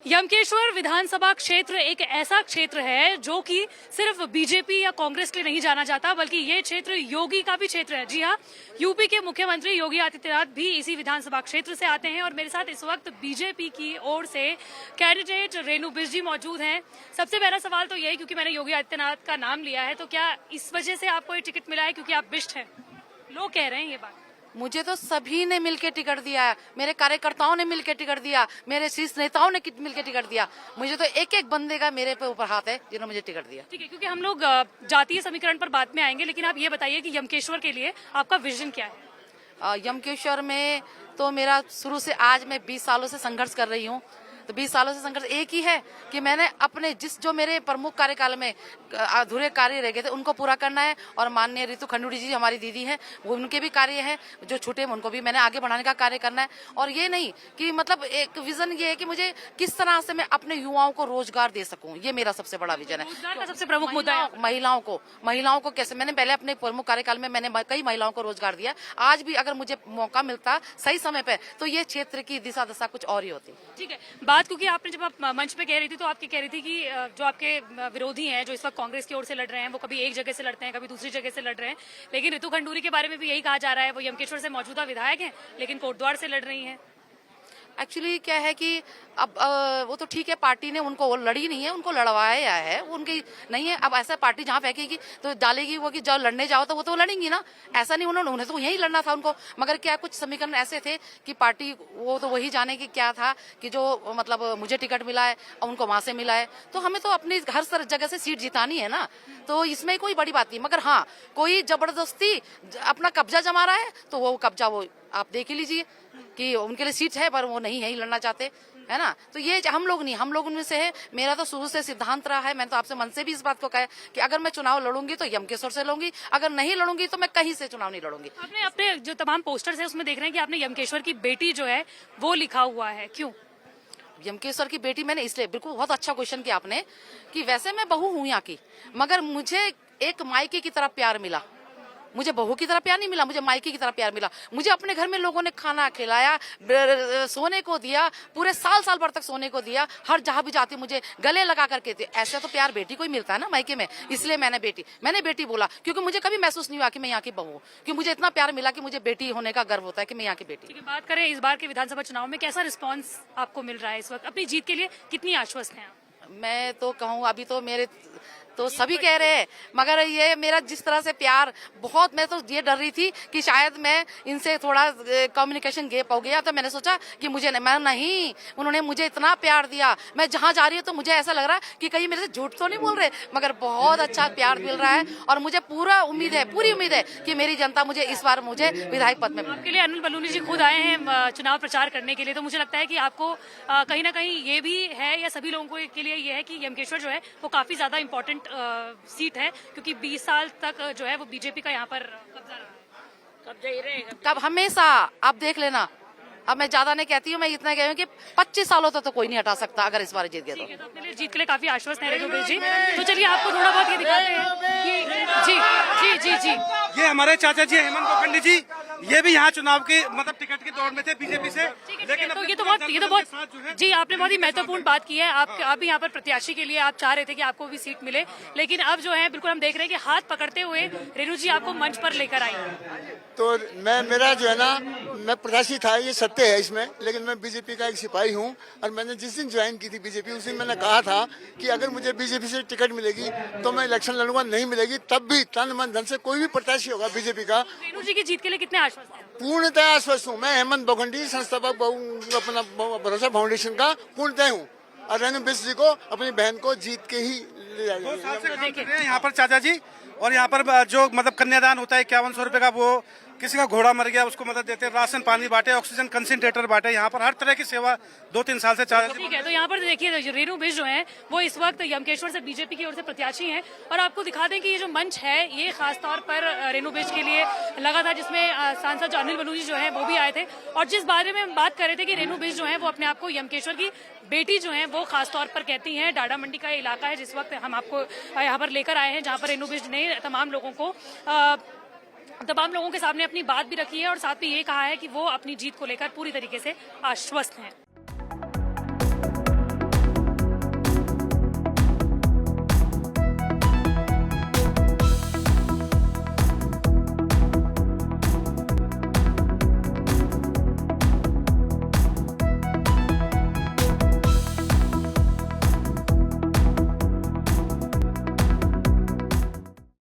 यमकेश्वर विधानसभा क्षेत्र एक ऐसा क्षेत्र है जो कि सिर्फ बीजेपी या कांग्रेस के लिए नहीं जाना जाता, बल्कि ये क्षेत्र योगी का भी क्षेत्र है। जी हाँ, यूपी के मुख्यमंत्री योगी आदित्यनाथ भी इसी विधानसभा क्षेत्र से आते हैं और मेरे साथ इस वक्त बीजेपी की ओर से कैंडिडेट रेणु बिष्ट जी मौजूद हैं। सबसे पहला सवाल तो यही, क्योंकि मैंने योगी आदित्यनाथ का नाम लिया है, तो क्या इस वजह से आपको ये टिकट मिला है क्योंकि आप बिष्ट हैं? लोग कह रहे हैं ये बात। मुझे तो सभी ने मिलकर टिकट दिया है, मेरे कार्यकर्ताओं ने मिलकर टिकट दिया, मेरे शीर्ष नेताओं ने मिलकर टिकट दिया। मुझे तो एक एक बंदे का मेरे पे ऊपर हाथ है जिन्होंने मुझे टिकट दिया। ठीक है, क्योंकि हम लोग जातीय समीकरण पर बाद में आएंगे, लेकिन आप ये बताइए कि यमकेश्वर के लिए आपका विजन क्या है? यमकेश्वर में तो मेरा शुरू से आज मैं 20 सालों से संघर्ष कर रही हूँ। तो 20 सालों से संघर्ष एक ही है कि मैंने अपने जो मेरे प्रमुख कार्यकाल में अधूरे कार्य रह गए थे उनको पूरा करना है। और माननीय रितु खंडूड़ी जी हमारी दीदी हैं, वो उनके भी कार्य हैं जो छूटे उनको भी मैंने आगे बढ़ाने का कार्य करना है। और ये नहीं कि मतलब एक विजन ये है कि मुझे किस तरह से मैं अपने युवाओं को रोजगार दे सकूं, ये मेरा सबसे बड़ा विजन है। रोजगार का सबसे प्रमुख मुद्दा है महिलाओं को कैसे, मैंने पहले अपने प्रमुख कार्यकाल में मैंने कई महिलाओं को रोजगार दिया। आज भी अगर मुझे मौका मिलता सही समय पे तो ये क्षेत्र की दिशा दशा कुछ और ही होती। ठीक है, बात क्योंकि आपने जब आप मंच पे कह रही थी तो आपकी कह रही थी कि जो आपके विरोधी हैं जो इस वक्त कांग्रेस की ओर से लड़ रहे हैं वो कभी एक जगह से लड़ते हैं, कभी दूसरी जगह से लड़ रहे हैं, लेकिन रितु खंडूरी के बारे में भी यही कहा जा रहा है, वो यमकेश्वर से मौजूदा विधायक हैं लेकिन कोटद्वार से लड़ रही हैं। एक्चुअली क्या है कि अब वो तो ठीक है, पार्टी ने उनको लड़ी नहीं है, उनको लड़वाया है, वो उनकी नहीं है। अब ऐसा पार्टी जहाँ फेंकेगी तो डालेगी वो कि जब लड़ने जाओ तो वो तो लड़ेंगी ना, ऐसा नहीं। उन्हें तो यही लड़ना था उनको, मगर क्या कुछ समीकरण ऐसे थे कि पार्टी वो तो वही जाने की क्या था कि जो मतलब मुझे टिकट मिला है और उनको वहां से मिला है, तो हमें तो अपनी हर जगह से सीट जितानी है ना, तो इसमें कोई बड़ी बात नहीं। मगर हाँ, कोई जबरदस्ती अपना कब्जा जमा रहा है तो वो कब्जा वो आप देख ही लीजिए कि उनके लिए सीट है पर वो नहीं है, लड़ना चाहते है ना। तो ये हम लोग नहीं, हम लोग उनमें से है। मेरा तो शुरू से सिद्धांत रहा है, मैंने तो आपसे मन से भी इस बात को कहा कि अगर मैं चुनाव लड़ूंगी तो यमकेश्वर से लड़ूंगी, अगर नहीं लड़ूंगी तो मैं कहीं से चुनाव नहीं लड़ूंगी। आपने अपने जो तमाम पोस्टर्स है उसमें देख रहे हैं कि आपने यमकेश्वर की बेटी जो है वो लिखा हुआ है, क्यों? यमकेश्वर की बेटी मैंने इसलिए, बिल्कुल बहुत अच्छा क्वेश्चन किया आपने, कि वैसे मैं बहू हूँ यहाँ की, मगर मुझे एक मायके की तरह प्यार मिला। मुझे बहू की तरह प्यार नहीं मिला, मुझे मायके की तरह प्यार मिला। मुझे अपने घर में लोगों ने खाना खिलाया, सोने को दिया, पूरे साल भर तक सोने को दिया, हर जहां भी जाती मुझे गले लगा करके थे। ऐसे तो प्यार बेटी को ही मिलता है ना मायके में, इसलिए मैंने बेटी बोला, क्योंकि मुझे कभी महसूस नहीं हुआ कि मैं यहाँ की बहू हूँ, कि मुझे इतना प्यार मिला कि मुझे बेटी होने का गर्व होता है कि मैं यहाँ की बेटी। बात करें इस बार के विधानसभा चुनाव में कैसा रिस्पॉन्स आपको मिल रहा है इस वक्त? अपनी जीत के लिए कितनी आश्वस्त हैं आप? मैं तो कहूँ अभी तो मेरे तो सभी कह रहे हैं, मगर ये मेरा जिस तरह से प्यार बहुत, मैं तो ये डर रही थी कि शायद मैं इनसे थोड़ा कम्युनिकेशन गैप हो गया, तो मैंने सोचा कि मैं नहीं, उन्होंने मुझे इतना प्यार दिया, मैं जहाँ जा रही हूँ तो मुझे ऐसा लग रहा है कि कहीं मेरे से झूठ तो नहीं बोल रहे, मगर बहुत अच्छा प्यार मिल रहा है। और मुझे पूरी उम्मीद है कि मेरी जनता मुझे इस बार मुझे विधायक पद में। आपके लिए अनिल बलूनी जी खुद आए हैं चुनाव प्रचार करने के लिए, तो मुझे लगता है कि आपको कहीं ना कहीं ये भी है या सभी लोगों के लिए ये है कि यमकेश्वर जो है वो काफी ज्यादा इंपॉर्टेंट सीट है, क्योंकि 20 साल तक जो है वो बीजेपी का यहाँ पर कब्जा रहा है, कब्जा ही रहेगा कब हमेशा। आप देख लेना, अब मैं ज्यादा नहीं कहती हूँ, मैं इतना कह रही हूँ कि 25 सालों तक तो कोई नहीं हटा सकता अगर इस बार जीत गया तो। अपने लिए जीत के लिए काफी आश्वस्त है रेणु बिष्ट जी। तो चलिए आपको थोड़ा बहुत ये दिखाते हैं। जी जी जी जी, ये हमारे चाचा जी हेमंत बोखंडी जी, ये भी यहाँ चुनाव के मतलब टिकट की दौड़ में थे बीजेपी से, लेकिन तो ये तो बहुत जी, आपने बहुत ही महत्वपूर्ण बात की है। आप भी यहाँ पर प्रत्याशी के लिए आप चाह रहे थे कि आपको भी सीट मिले, लेकिन अब जो है बिल्कुल हम देख रहे हैं कि हाथ पकड़ते हुए रेणु जी आपको मंच पर लेकर आई। तो मेरा जो है ना, मैं प्रत्याशी था, ये सत्य है इसमें, लेकिन मैं बीजेपी का एक सिपाही हूँ। और मैंने जिस दिन ज्वाइन की थी बीजेपी, उस दिन मैंने कहा था कि अगर मुझे बीजेपी से टिकट मिलेगी तो मैं इलेक्शन लड़ूंगा, नहीं मिलेगी तब भी तन मन धन से कोई भी प्रत्याशी होगा बीजेपी का। रेणु जी की जीत के लिए कितने आश्वस्त हैं? पूर्णतः आश्वस्त हूँ। मैं हेमंत बोखंडी संस्थापक अपना भरोसा फाउंडेशन का पूर्णतः हूँ, और रेणु बिष्ट जी को अपनी बहन को जीत के ही ले जाएंगे। 2 साल से काम कर रहे हैं यहाँ पर चाचा जी, और यहाँ पर जो मतलब कन्यादान होता है 5100 रुपए का, वो किसी का घोड़ा मर गया उसको मदद देते हैं, राशन पानी बांटे, ऑक्सीजन कंसंट्रेटर बांटे, यहाँ पर हर तरह की सेवा 2-3 साल से चाचा जी। ठीक है, तो यहाँ पर देखिए रेणु बिष्ट जो है वो इस वक्त यमकेश्वर से बीजेपी की ओर से प्रत्याशी हैं, और आपको दिखा दें कि ये जो मंच है ये खासतौर पर रेणु बिष्ट के लिए लगा था, जिसमें सांसद अनिल बलूनी जो है वो भी आए थे, और जिस बारे में हम बात कर रहे थे कि रेणु बिष्ट जो है वो अपने आप को यमकेश्वर की बेटी जो है वो खासतौर पर कहती हैं। डाडा मंडी का इलाका है जिस वक्त हम आपको यहाँ पर लेकर आए हैं, जहाँ पर रेणु बिष्ट ने तमाम लोगों के सामने अपनी बात भी रखी है और साथ में ये कहा है कि वो अपनी जीत को लेकर पूरी तरीके से आश्वस्त हैं।